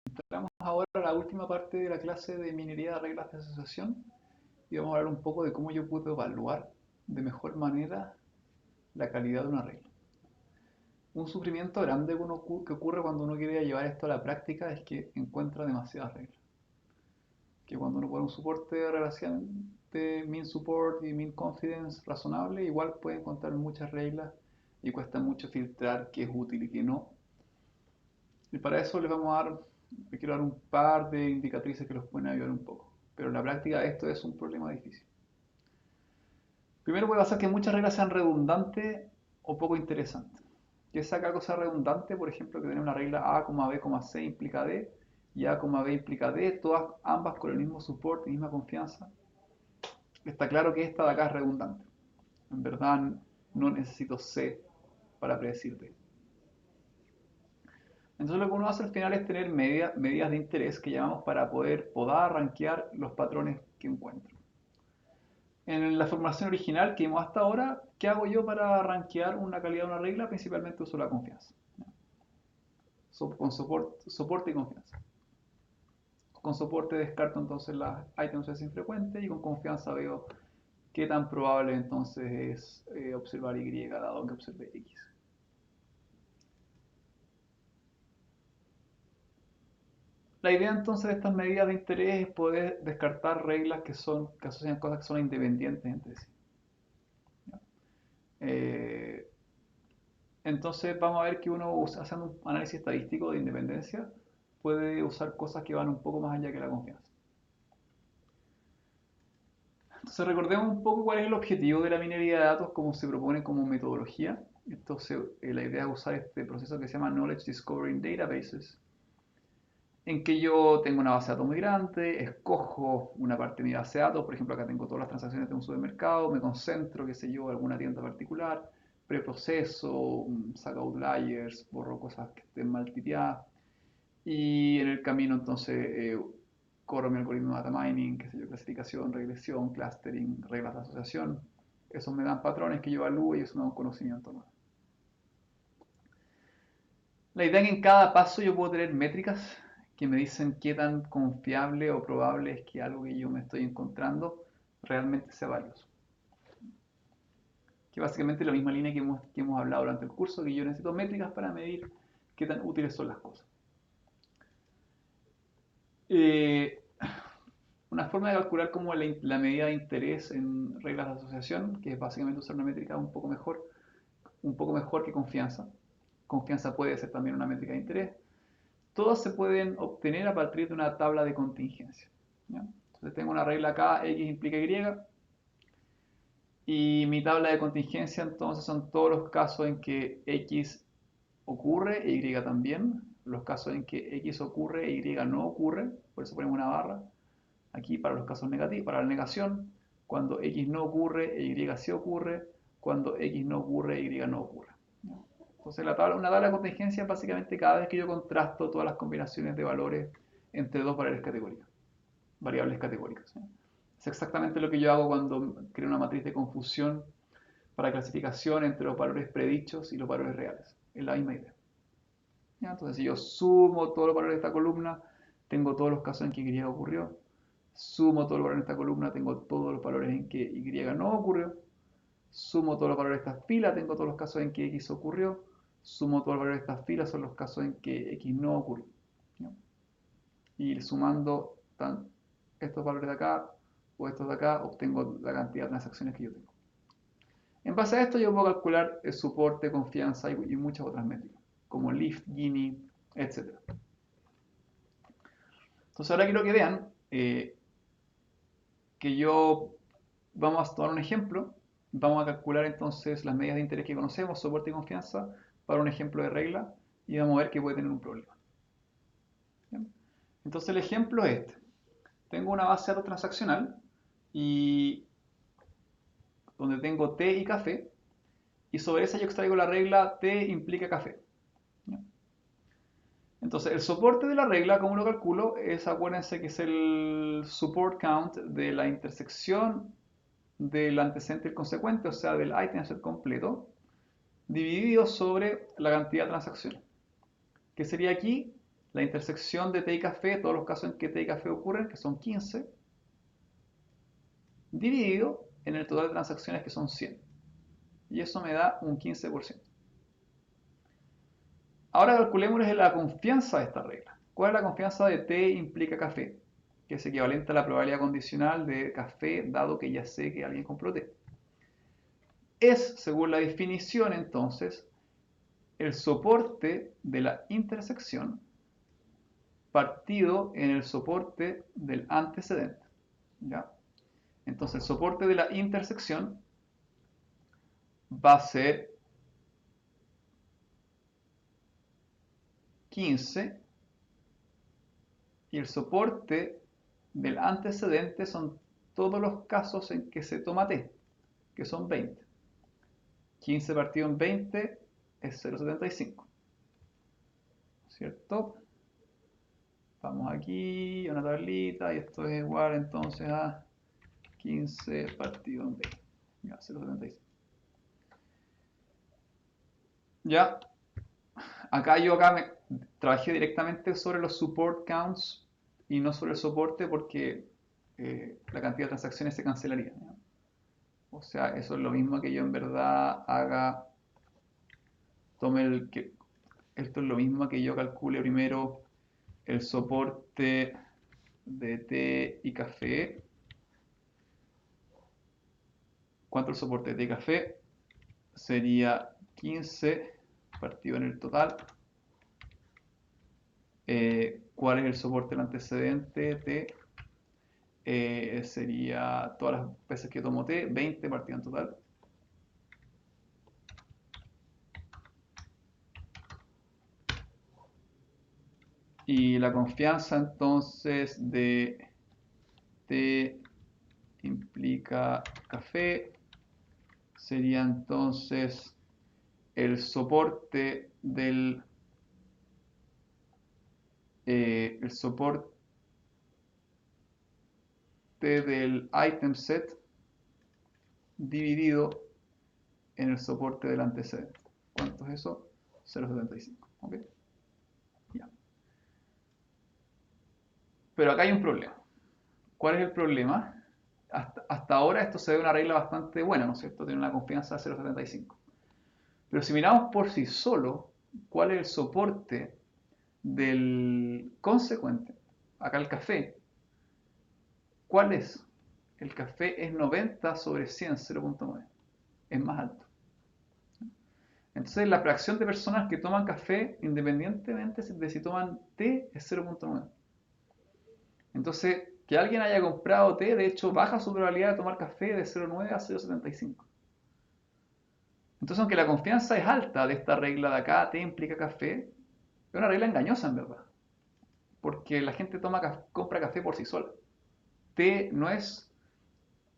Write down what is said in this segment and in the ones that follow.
Entramos ahora a la última parte de la clase de minería de reglas de asociación y vamos a hablar un poco de cómo yo puedo evaluar de mejor manera la calidad de una regla. Un sufrimiento grande que ocurre cuando uno quiere llevar esto a la práctica es que encuentra demasiadas reglas. Que cuando uno pone un soporte de relación de mean support y mean confidence razonable, igual puede encontrar muchas reglas y cuesta mucho filtrar qué es útil y qué no. Y para eso me quiero dar un par de indicatrices que los pueden ayudar un poco. Pero en la práctica esto es un problema difícil. Primero puede pasar que muchas reglas sean redundantes o poco interesantes. ¿Qué es acá cosa redundante? Por ejemplo, que tener una regla A, B, C implica D y A, B implica D, ambas con el mismo support y misma confianza. Está claro que esta de acá es redundante. En verdad no necesito C para predecir D. Entonces lo que uno hace al final es tener medidas de interés que llamamos para poder podar, rankear los patrones que encuentro. En la formulación original que vimos hasta ahora, ¿qué hago yo para rankear una calidad de una regla? Principalmente uso la confianza. Con soporte y confianza. Con soporte descarto entonces las items infrecuentes y con confianza veo qué tan probable entonces es observar Y dado que observe X. La idea entonces de estas medidas de interés es poder descartar reglas que asocian cosas que son independientes entre sí. Eh, entonces vamos a ver que uno haciendo un análisis estadístico de independencia puede usar cosas que van un poco más allá que la confianza. Entonces recordemos un poco cuál es el objetivo de la minería de datos, como se propone como metodología. Entonces la idea es usar este proceso que se llama Knowledge Discovery in Databases, en que yo tengo una base de datos muy grande, escojo una parte de mi base de datos, por ejemplo acá tengo todas las transacciones de un supermercado, me concentro, qué sé yo, en alguna tienda particular, preproceso, saco outliers, borro cosas que estén mal tipeadas, y en el camino entonces corro mi algoritmo de data mining, qué sé yo, clasificación, regresión, clustering, reglas de asociación. Esos me dan patrones que yo evalúo y eso me da un conocimiento nuevo. La idea es que en cada paso yo puedo tener métricas que me dicen qué tan confiable o probable es que algo que yo me estoy encontrando realmente sea valioso. Que básicamente es la misma línea que hemos hablado durante el curso, que yo necesito métricas para medir qué tan útiles son las cosas. Eh, una forma de calcular como la medida de interés en reglas de asociación, que es básicamente usar una métrica un poco mejor que confianza. Confianza puede ser también una métrica de interés. Todas se pueden obtener a partir de una tabla de contingencia. ¿Ya? Entonces tengo una regla acá, X implica Y mi tabla de contingencia entonces son todos los casos en que X ocurre e Y también. Los casos en que X ocurre e Y no ocurre, por eso ponemos una barra. Aquí para los casos negativos, para la negación, cuando X no ocurre e Y sí ocurre, cuando X no ocurre e Y no ocurre. Entonces una tabla de contingencia es básicamente cada vez que yo contrasto todas las combinaciones de valores entre dos variables categóricas. ¿Sí? Es exactamente lo que yo hago cuando creo una matriz de confusión para clasificación entre los valores predichos y los valores reales. Es la misma idea. ¿Ya? Entonces, si yo sumo todos los valores de esta columna, tengo todos los casos en que Y ocurrió. Sumo todos los valores de esta columna, tengo todos los valores en que Y no ocurrió. Sumo todos los valores de esta fila, tengo todos los casos en que X ocurrió. Sumo todos los valores de esta fila, son los casos en que X no ocurrió. ¿Ya? Y sumando estos valores de acá o estos de acá, obtengo la cantidad de transacciones que yo tengo. En base a esto yo puedo calcular el soporte, confianza y muchas otras métricas, como Lift, Gini, etc. Entonces ahora quiero que vean que vamos a tomar un ejemplo, vamos a calcular entonces las medidas de interés que conocemos, soporte y confianza, para un ejemplo de regla y vamos a ver que puede tener un problema. ¿Bien? Entonces el ejemplo es este. Tengo una base de datos transaccional y donde tengo té y café y sobre esa yo extraigo la regla té implica café. ¿Ya? Entonces, el soporte de la regla, ¿cómo lo calculo? Acuérdense que es el support count de la intersección del antecedente y el consecuente, o sea, del item set completo, dividido sobre la cantidad de transacciones. Que sería aquí la intersección de té y café, todos los casos en que té y café ocurren, que son 15, dividido en el total de transacciones, que son 100. Y eso me da un 15%. Ahora calculemos la confianza de esta regla. ¿Cuál es la confianza de T implica café? Que es equivalente a la probabilidad condicional de café, dado que ya sé que alguien compró té. Es, según la definición, entonces, el soporte de la intersección partido en el soporte del antecedente. ¿Ya? Entonces, el soporte de la intersección va a ser 15 y el soporte del antecedente son todos los casos en que se toma T, que son 20. 15 partido en 20 es 0,75. ¿Cierto? Vamos aquí a una tablita y esto es igual entonces a 15 partido en 20. Ya, 0,75. Ya, acá me trabajé directamente sobre los support counts y no sobre el soporte porque la cantidad de transacciones se cancelaría, ¿no? O sea, eso es lo mismo que yo en verdad haga, esto es lo mismo que yo calcule primero el soporte de té y café. ¿Cuánto es el soporte de té y café? Sería 15 partido en el total. ¿Cuál es el soporte del antecedente? T. Sería todas las veces que tomo T, 20 partido en total. Y la confianza entonces de T implica café sería entonces el soporte del item set dividido en el soporte del antecedente. ¿Cuánto es eso? 0,75. ¿Ok? Ya. Pero acá hay un problema. ¿Cuál es el problema? Hasta ahora esto se ve una regla bastante buena, ¿no es cierto? Tiene una confianza de 0,75. Pero si miramos por sí solo, ¿cuál es el soporte del consecuente? Acá el café. ¿Cuál es? El café es 90 sobre 100, 0,9. Es más alto. Entonces la fracción de personas que toman café, independientemente de si toman té, es 0,9. Entonces, que alguien haya comprado té, de hecho, baja su probabilidad de tomar café de 0,9 a 0,75. Entonces, aunque la confianza es alta de esta regla de acá, té implica café, es una regla engañosa en verdad. Porque la gente compra café por sí sola. Té no es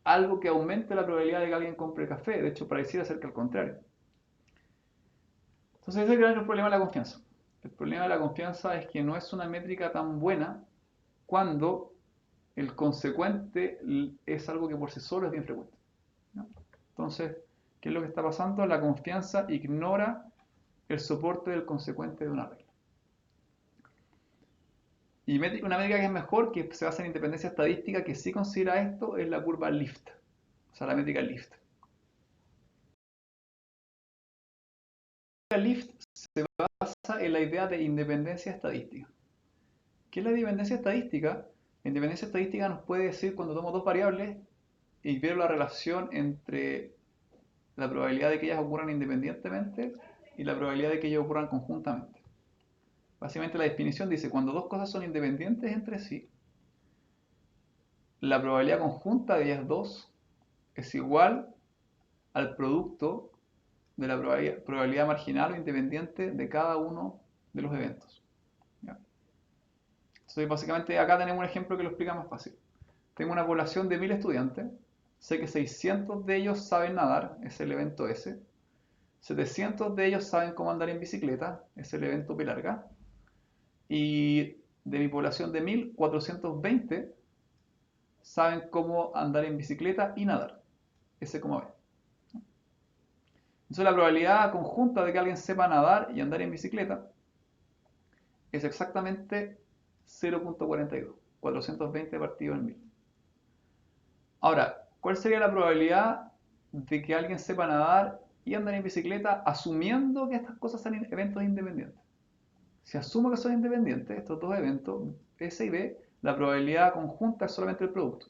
algo que aumente la probabilidad de que alguien compre café, de hecho pareciera ser que al contrario. Entonces ese es el gran problema de la confianza. El problema de la confianza es que no es una métrica tan buena cuando el consecuente es algo que por sí solo es bien frecuente, ¿no? Entonces, ¿qué es lo que está pasando? La confianza ignora el soporte del consecuente de una regla. Y una métrica que es mejor, que se basa en independencia estadística, que sí considera esto, es la curva Lift. O sea, la métrica Lift. La Lift se basa en la idea de independencia estadística. ¿Qué es la independencia estadística? La independencia estadística nos puede decir cuando tomo dos variables y veo la relación entre la probabilidad de que ellas ocurran independientemente y la probabilidad de que ellas ocurran conjuntamente. Básicamente la definición dice, cuando dos cosas son independientes entre sí, la probabilidad conjunta de ellas dos es igual al producto de la probabilidad marginal o independiente de cada uno de los eventos. ¿Ya? Entonces, básicamente acá tenemos un ejemplo que lo explica más fácil. Tengo una población de 1000 estudiantes, sé que 600 de ellos saben nadar, es el evento S, 700 de ellos saben cómo andar en bicicleta, es el evento P larga, y de mi población de 1000, 420 saben cómo andar en bicicleta y nadar, ese como ven. Entonces la probabilidad conjunta de que alguien sepa nadar y andar en bicicleta es exactamente 0.42, 420 partido en 1000. Ahora, ¿cuál sería la probabilidad de que alguien sepa nadar y andar en bicicleta asumiendo que estas cosas son eventos independientes? Si asumo que son independientes, estos dos eventos, S y B, la probabilidad conjunta es solamente el producto.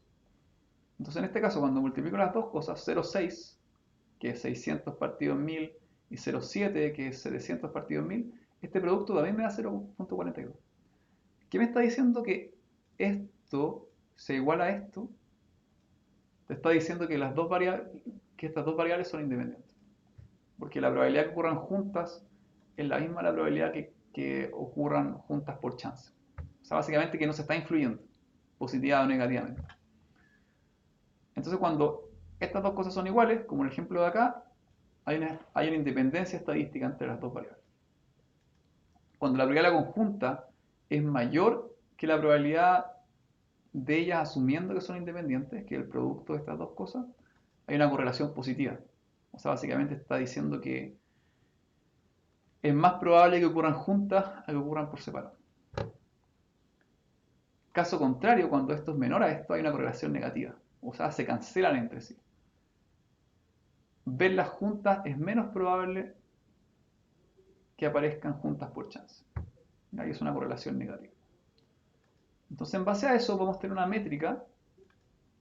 Entonces, en este caso, cuando multiplico las dos cosas, 0,6, que es 600 partido en 1000, y 0,7, que es 700 partido en 1000, este producto también me da 0.42. ¿Qué me está diciendo que esto se iguala a esto? Te está diciendo que, que estas dos variables son independientes. Porque la probabilidad que ocurran juntas es la misma la probabilidad que ocurran juntas por chance. O sea, básicamente que no se está influyendo, positiva o negativamente. Entonces, cuando estas dos cosas son iguales, como en el ejemplo de acá, hay una independencia estadística entre las dos variables. Cuando la probabilidad conjunta es mayor que la probabilidad de ellas asumiendo que son independientes, que es el producto de estas dos cosas, hay una correlación positiva. O sea, básicamente está diciendo que es más probable que ocurran juntas a que ocurran por separado. Caso contrario, cuando esto es menor a esto, hay una correlación negativa. O sea, se cancelan entre sí. Verlas juntas es menos probable que aparezcan juntas por chance. Ahí es una correlación negativa. Entonces, en base a eso, vamos a tener una métrica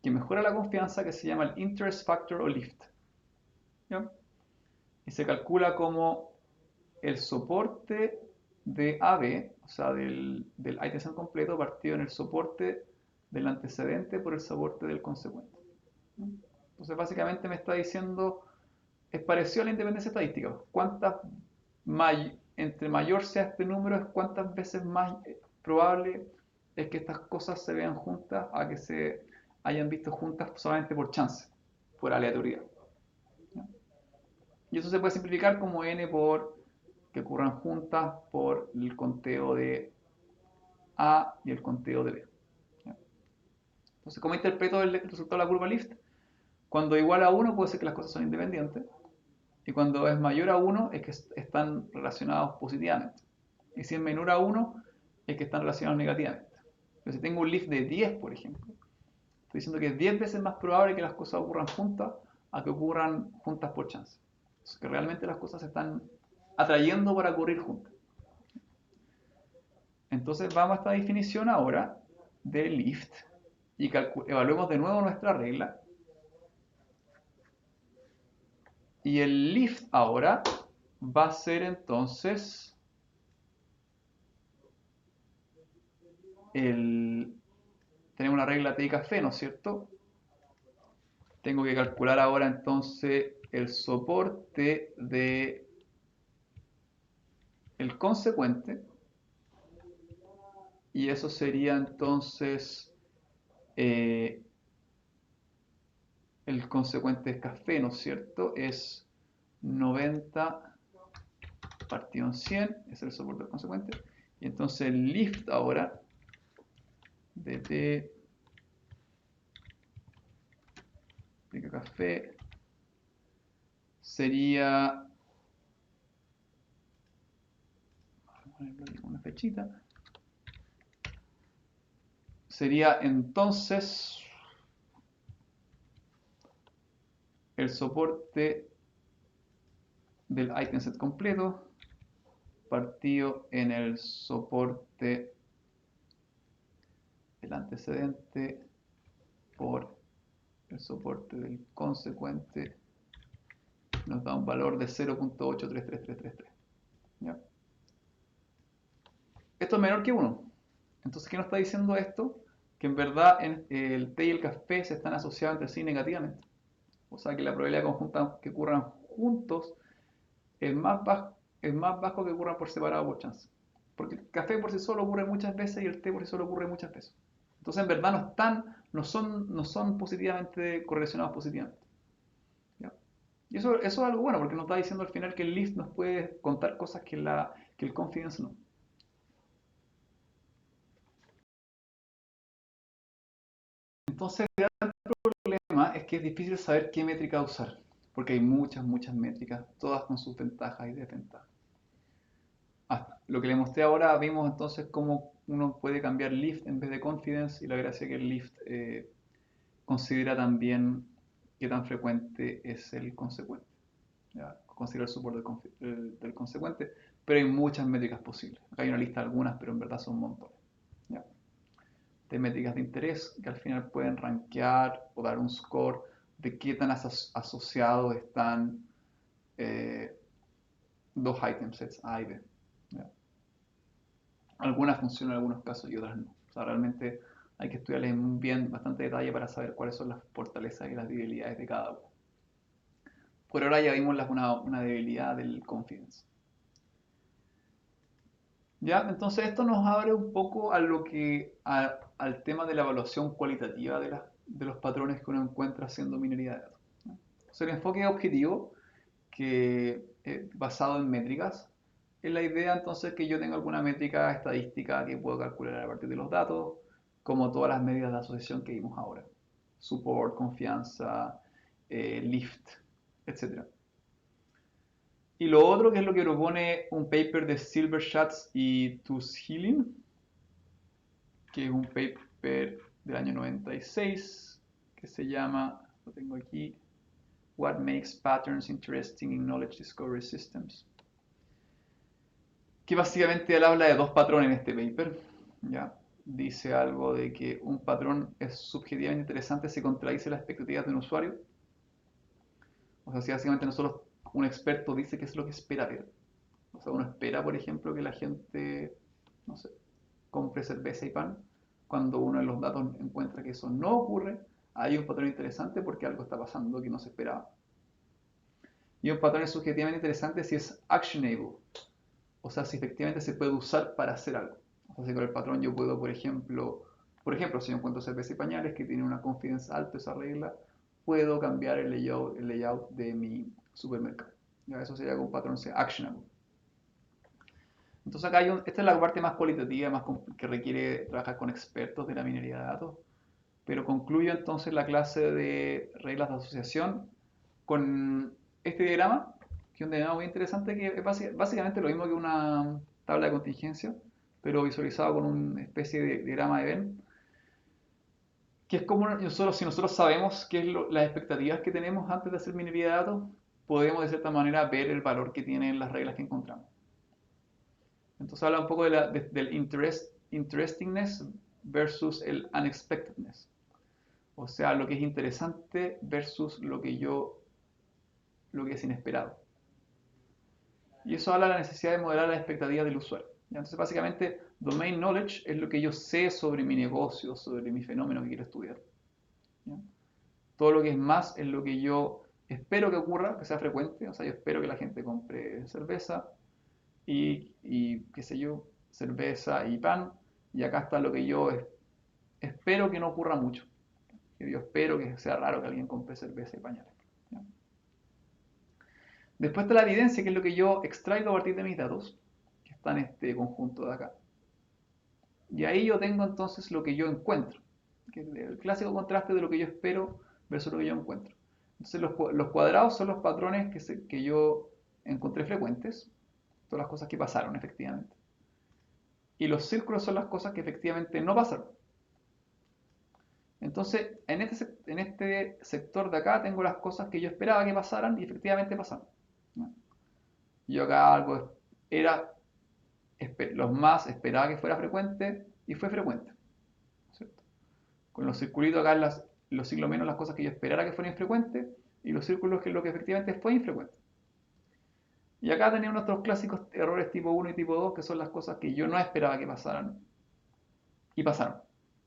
que mejora la confianza que se llama el Interest Factor o LIFT. ¿Ya? Y se calcula como el soporte de AB, o sea, del item completo, partido en el soporte del antecedente por el soporte del consecuente. Entonces, básicamente me está diciendo, es parecido a la independencia estadística. Entre mayor sea este número, es cuántas veces más probable es que estas cosas se vean juntas a que se hayan visto juntas solamente por chance, por aleatoriedad. ¿Ya? Y eso se puede simplificar como n por que ocurran juntas por el conteo de A y el conteo de B. ¿Ya? Entonces, ¿cómo interpreto el resultado de la curva Lift? Cuando igual a 1 puede ser que las cosas son independientes, y cuando es mayor a 1 es que están relacionados positivamente. Y si es menor a 1 es que están relacionados negativamente. Pero si tengo un lift de 10, por ejemplo, estoy diciendo que es 10 veces más probable que las cosas ocurran juntas a que ocurran juntas por chance. Es que realmente las cosas se están atrayendo para ocurrir juntas. Entonces vamos a esta definición ahora de lift y evaluemos de nuevo nuestra regla. Y el lift ahora va a ser entonces tenemos una regla T y café, ¿no es cierto? Tengo que calcular ahora entonces el soporte de el consecuente, y eso sería entonces eh, el consecuente es café, ¿no es cierto? Es 90 partido en 100, es el soporte del consecuente. Y entonces el lift ahora de T de café sería, vamos a ponerlo aquí con una fechita, sería entonces el soporte del item set completo partido en el soporte del antecedente por el soporte del consecuente, nos da un valor de 0.833333. ¿Ya? Esto es menor que 1. Entonces, ¿qué nos está diciendo esto? Que en verdad el té y el café se están asociados entre sí negativamente. O sea que la probabilidad conjunta que ocurran juntos es más bajo que ocurran por separado por chance. Porque el café por sí solo ocurre muchas veces y el té por sí solo ocurre muchas veces. Entonces en verdad no son positivamente correlacionados positivamente. ¿Ya? Y eso es algo bueno porque nos está diciendo al final que el list nos puede contar cosas que el confidence no. Entonces el gran problema es que es difícil saber qué métrica usar. Porque hay muchas métricas, todas con sus ventajas y desventajas. Lo que le mostré ahora, vimos entonces cómo uno puede cambiar lift en vez de confidence y la gracia que el lift considera también qué tan frecuente es el consecuente. ¿Ya? Considera el support del consecuente, pero hay muchas métricas posibles. Acá hay una lista de algunas, pero en verdad son montones. ¿Ya? De métricas de interés que al final pueden rankear o dar un score de qué tan asociados están eh, dos item sets A y B. ¿Ya? Algunas funcionan en algunos casos y otras no. O sea, realmente hay que estudiarles en bien bastante detalle para saber cuáles son las fortalezas y las debilidades de cada uno. Por ahora ya vimos una debilidad del confidence. ¿Ya? Entonces esto nos abre un poco a al tema de la evaluación cualitativa de los patrones que uno encuentra haciendo minería de datos. ¿Ya? Entonces el enfoque objetivo, que basado en métricas, es la idea entonces que yo tenga alguna métrica estadística que puedo calcular a partir de los datos, como todas las medidas de asociación que vimos ahora. Support, confianza, lift, etc. Y lo otro, que es lo que propone un paper de Silverschatz y Tushilin, que es un paper del año 96, que se llama, lo tengo aquí, What Makes Patterns Interesting in Knowledge Discovery Systems. Que básicamente él habla de dos patrones en este paper. ¿Ya? Dice algo de que un patrón es subjetivamente interesante si contradice las expectativas de un usuario. O sea, si básicamente nosotros, un experto dice qué es lo que espera ver. O sea, uno espera, por ejemplo, que la gente, no sé, compre cerveza y pan. Cuando uno en los datos encuentra que eso no ocurre, hay un patrón interesante porque algo está pasando que no se esperaba. Y un patrón es subjetivamente interesante si es actionable, o sea, si efectivamente se puede usar para hacer algo. O sea, si con el patrón yo puedo, por ejemplo, si yo encuentro cerveza y pañales que tienen una confidence alta esa regla, puedo cambiar el layout de mi supermercado. ¿Ya? Eso sería un patrón sea actionable. Entonces acá esta es la parte más cualitativa, que requiere trabajar con expertos de la minería de datos. Pero concluyo entonces la clase de reglas de asociación con este diagrama, que es un diagrama muy interesante, que es básicamente lo mismo que una tabla de contingencia, pero visualizado con una especie de diagrama de Venn, que es como si nosotros sabemos qué es las expectativas que tenemos antes de hacer minería de datos, podemos de cierta manera ver el valor que tienen las reglas que encontramos. Entonces habla un poco del interestingness versus el unexpectedness. O sea, lo que es interesante versus lo que es inesperado. Y eso habla de la necesidad de modelar las expectativas del usuario. Entonces, básicamente, domain knowledge es lo que yo sé sobre mi negocio, sobre mi fenómeno que quiero estudiar. ¿Ya? Todo lo que es más es lo que yo espero que ocurra, que sea frecuente. O sea, yo espero que la gente compre cerveza y qué sé yo, cerveza y pan. Y acá está lo que yo espero que no ocurra mucho. Que yo espero que sea raro que alguien compre cerveza y pañales. ¿Ya? Después está la evidencia, que es lo que yo extraigo a partir de mis datos, que está en este conjunto de acá. Y ahí yo tengo entonces lo que yo encuentro, que es el clásico contraste de lo que yo espero versus lo que yo encuentro. Entonces los cuadrados son los patrones que yo encontré frecuentes, todas las cosas que pasaron efectivamente. Y los círculos son las cosas que efectivamente no pasaron. Entonces, en este sector de acá tengo las cosas que yo esperaba que pasaran y efectivamente pasaron. ¿No? Yo acá algo era los más esperaba que fuera frecuente y fue frecuente. ¿Cierto? Con los circulitos acá, los siglos menos las cosas que yo esperara que fueran infrecuentes y los círculos que es lo que efectivamente fue infrecuente. Y acá tenemos nuestros clásicos errores tipo 1 y tipo 2, que son las cosas que yo no esperaba que pasaran y pasaron.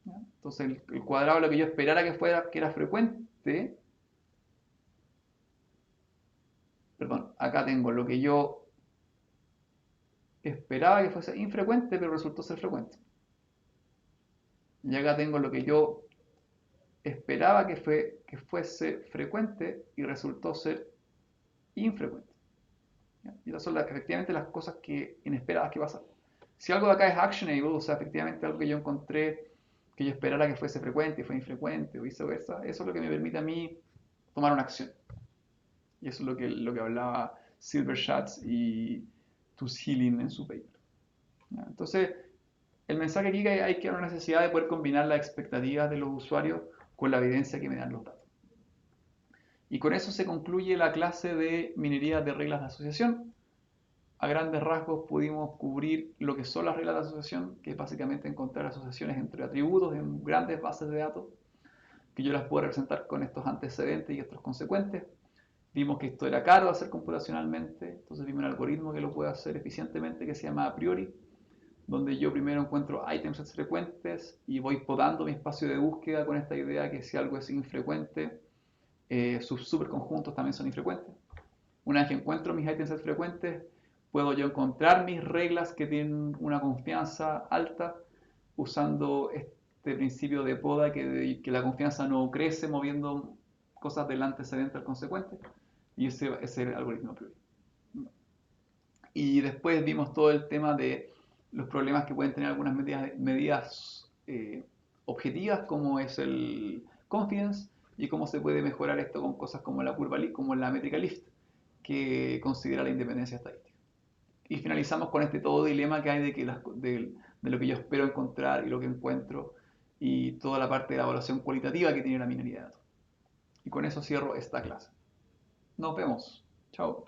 ¿Ya? Entonces el cuadrado lo que yo esperara que fuera, que era frecuente, perdón, acá tengo lo que yo esperaba que fuese infrecuente, pero resultó ser frecuente. Y acá tengo lo que yo esperaba que fuese frecuente y resultó ser infrecuente. ¿Ya? Y esas son efectivamente las cosas inesperadas que pasan. Si algo de acá es actionable, o sea, efectivamente algo que yo encontré que yo esperara que fuese frecuente y fue infrecuente o viceversa, eso es lo que me permite a mí tomar una acción. Y eso es lo que hablaba Silverschatz y to Schilling en su paper. ¿Ya? Entonces, el mensaje aquí que hay que una necesidad de poder combinar las expectativas de los usuarios con la evidencia que me dan los datos. Y con eso se concluye la clase de minería de reglas de asociación. A grandes rasgos pudimos cubrir lo que son las reglas de asociación, que es básicamente encontrar asociaciones entre atributos en grandes bases de datos, que yo las puedo representar con estos antecedentes y estos consecuentes. Vimos que esto era caro de hacer computacionalmente, entonces vimos un algoritmo que lo puede hacer eficientemente que se llama a priori, donde yo primero encuentro items frecuentes y voy podando mi espacio de búsqueda con esta idea que si algo es infrecuente, sus superconjuntos también son infrecuentes. Una vez que encuentro mis items frecuentes, puedo yo encontrar mis reglas que tienen una confianza alta usando este principio de poda que la confianza no crece moviendo cosas del antecedente al consecuente. Y ese es el algoritmo a priori. Y después vimos todo el tema de los problemas que pueden tener algunas medidas objetivas, como es el confidence, y cómo se puede mejorar esto con cosas como la curva, como la métrica lift, que considera la independencia estadística. Y finalizamos con este todo dilema que hay de lo que yo espero encontrar y lo que encuentro, y toda la parte de la evaluación cualitativa que tiene la minería de datos. Y con eso cierro esta clase. Nos vemos. Chao.